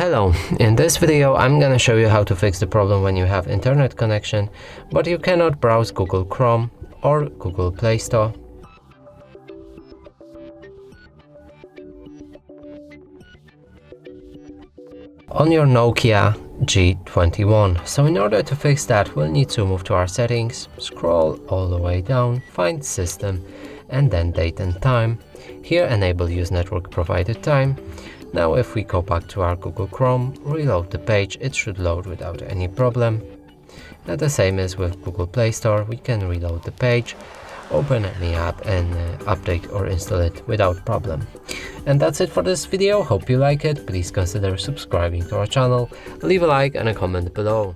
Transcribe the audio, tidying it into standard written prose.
Hello, in this video I'm gonna show you how to fix the problem when you have internet connection, but you cannot browse Google Chrome or Google Play Store. On your Nokia G21. So in order to fix that, we'll need to move to our settings, scroll all the way down, find System, and then Date and Time. Here enable Use Network Provided Time. Now if we go back to our Google Chrome, reload the page, it should load without any problem. And the same as with Google Play Store, we can reload the page, open any app and update or install it without problem. And that's it for this video. Hope you like it. Please consider subscribing to our channel, leave a like and a comment below.